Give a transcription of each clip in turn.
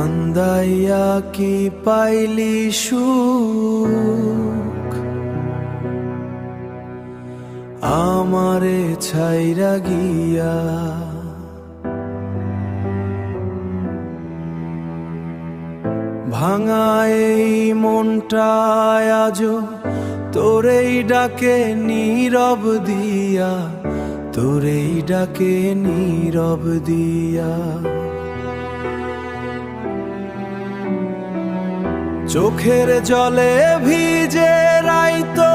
কান্দাইয়া কি পাইলি সুখ, আমারে ছাইরা গিয়া। ভাঙা এই মনটায় আজো তোরেই ডাকে নীরব দিয়া, তোরেই ডাকে নীরব দিয়া। চোখের জলে ভিজে রাইতো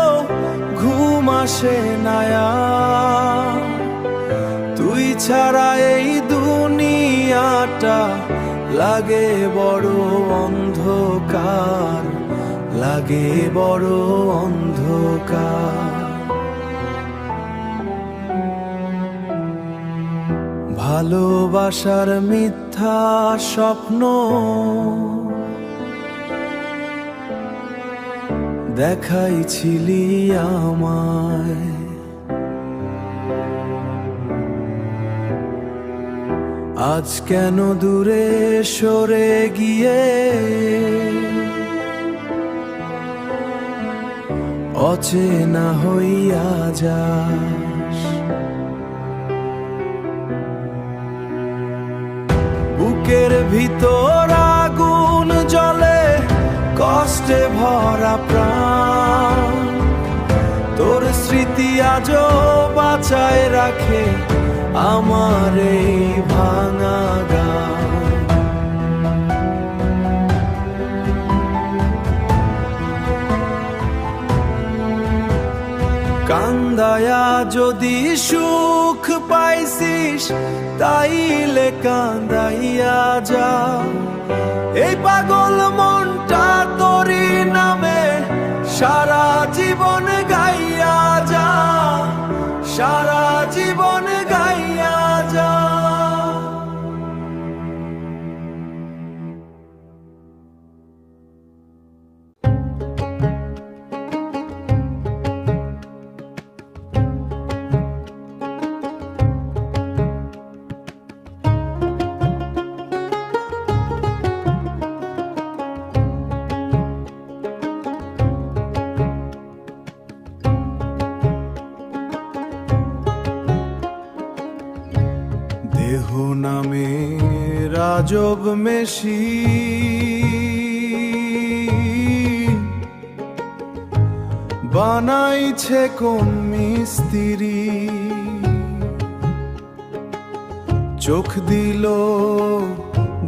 ঘুম আসে নায়া, তুই ছাড়া এই দুনিয়াটা লাগে বড় অন্ধকার, লাগে বড় অন্ধকার। ভালোবাসার মিথ্যা স্বপ্ন দেখাইছিলি আমায়, আজ কেন দূরে সরে গিয়ে অচেনা হইয়া যাস। বুকের ভিতর আগুন জ্বলে কষ্টে ভরা প্রাণ, তোর স্মৃতি আজও বাঁচায় রাখে আমার এই ভাঙা গান। কান্দায়া যদি সুখ পাইছিস তাইলে কান্দাইয়া যা, এই পাগল মনটা তোরি নামে সারা জীবন গাইয়া যা, সারা জীবন গাইয়া যা। দেহ নামে রাজব মেশি বানাইছে কোন মিস্ত্রি, চোখ দিল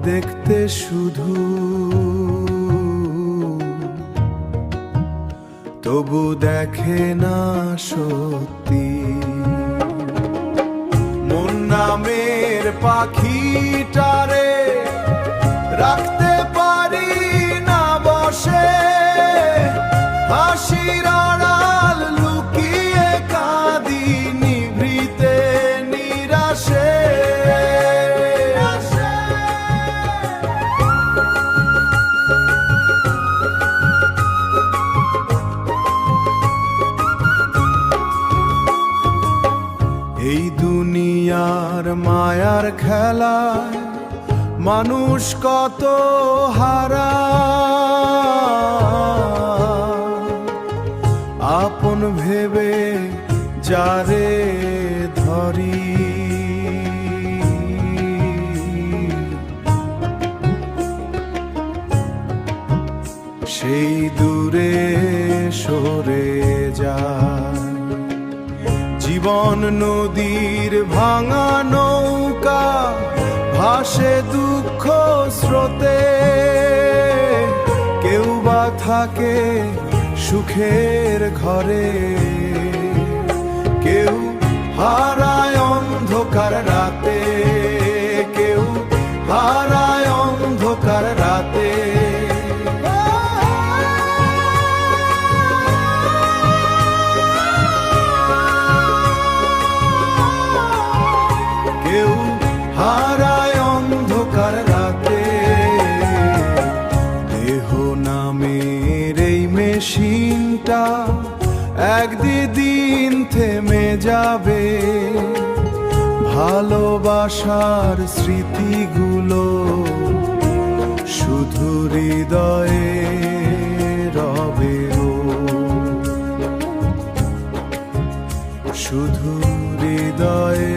দেখতে শুধু, তবু দেখে না সত্যি। মন নামের পাখিটারে রাখতে পারি না বসে, হাসির আড়াল লুকিয়ে কাঁদি নিভৃতে নিরাশে। এই দুনিয়ার মায়ার খেলায় মানুষ কত হারায়, আপন ভেবে যারে ধরি সেই দূরে সরে যায়। জীবন নদীর ভাঙা নৌকা ভাসে দুঃখ স্রোতে, কেউ বা থাকে সুখের ঘরে, কেউ হারায় অন্ধকার রাতে, কেউ হারায় অন্ধকার রাতে। কেউ হারায় অন্ধকার রাতে। দেহ নামের এই মেশিনটা একদিন থেমে যাবে, ভালোবাসার স্মৃতিগুলো শুধু হৃদয়ে রবে ও, শুধু হৃদয়ে।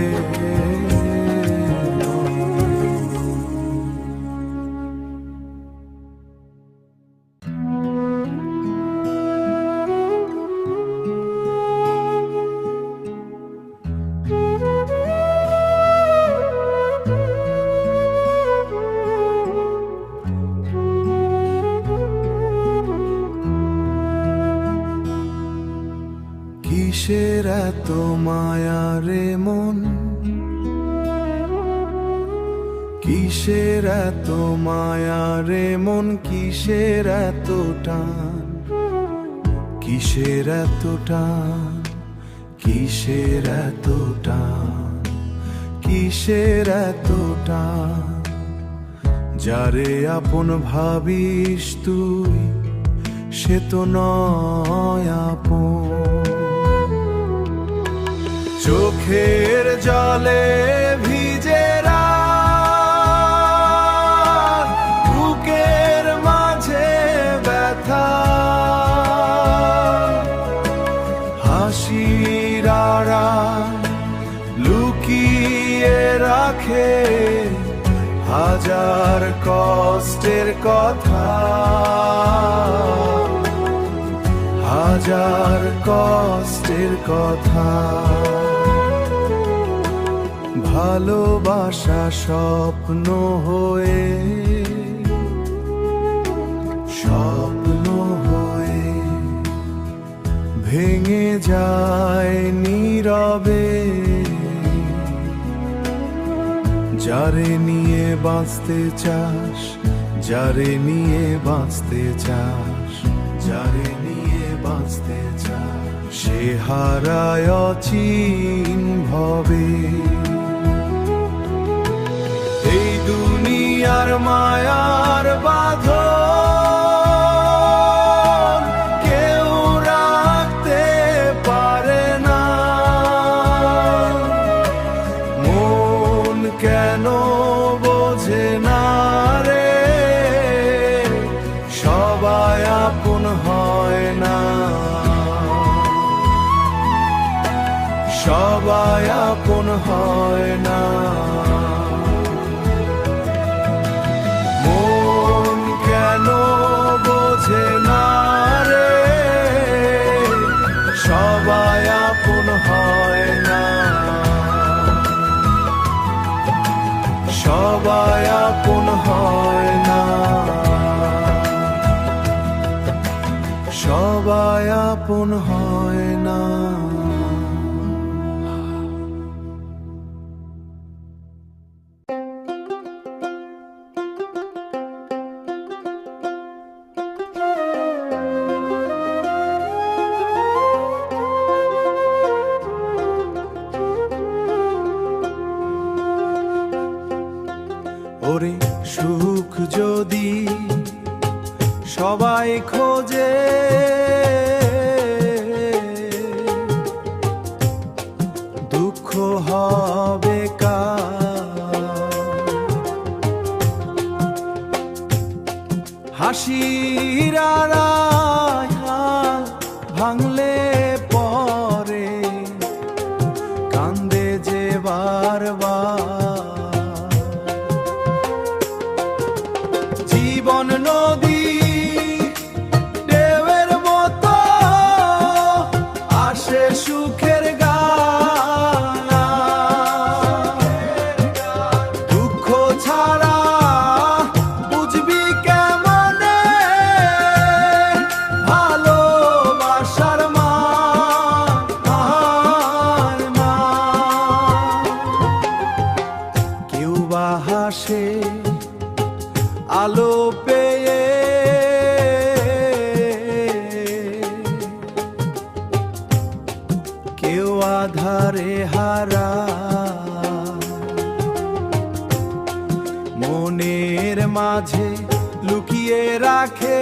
কিসের এত মায়া রে মন, কিসের এত মায়া রে মন, কিসের এত টান, কিসের এত টান, কিসের এত টান, কিসের এত টান। যারে আপন ভাবিস তুই সে তো নয় আপন। চোখের জলে ভিজে রাত, বুকের মাঝে ব্যথা, হাসির আড়াল লুকিয়ে রাখে হাজার কষ্টের কথা, হাজার কষ্টের কথা। ভালোবাসা স্বপ্ন হয়ে, স্বপ্ন হয়ে ভেঙে যায় নীরবে। যারে নিয়ে বাঁচতে চাস, যারে নিয়ে বাঁচতে চাস, যারে নিয়ে বাঁচতে চাস, সে হারায় অচিন ভবে। এই দুনিয়ার মায়ার বাঁধন কেউ রাখতে পারে না। মন কেন বোঝে না রে, সবাই আপন হয় না, সবাই আপন হয় না। মন কেন বোঝে না রে, সবাই আপন হয় না, সবাই আপন হয় না, সবাই আপন হয় না। ওরে সুখ যদি সবাই খোঁজে, দুঃখ হবে কার? হাসির আড়ায় হাত ভাঙলে পরে কান্দে যে বারবার। জীবন নদী ঢেউয়ের মতো আসে সুখের গান, দুঃখ ছাড়া বুঝবি কেমনে ভালোবাসার মান। কেউ বা হাসে আলো পেয়ে, কেউ আধারে হারা। মনের মাঝে লুকিয়ে রাখে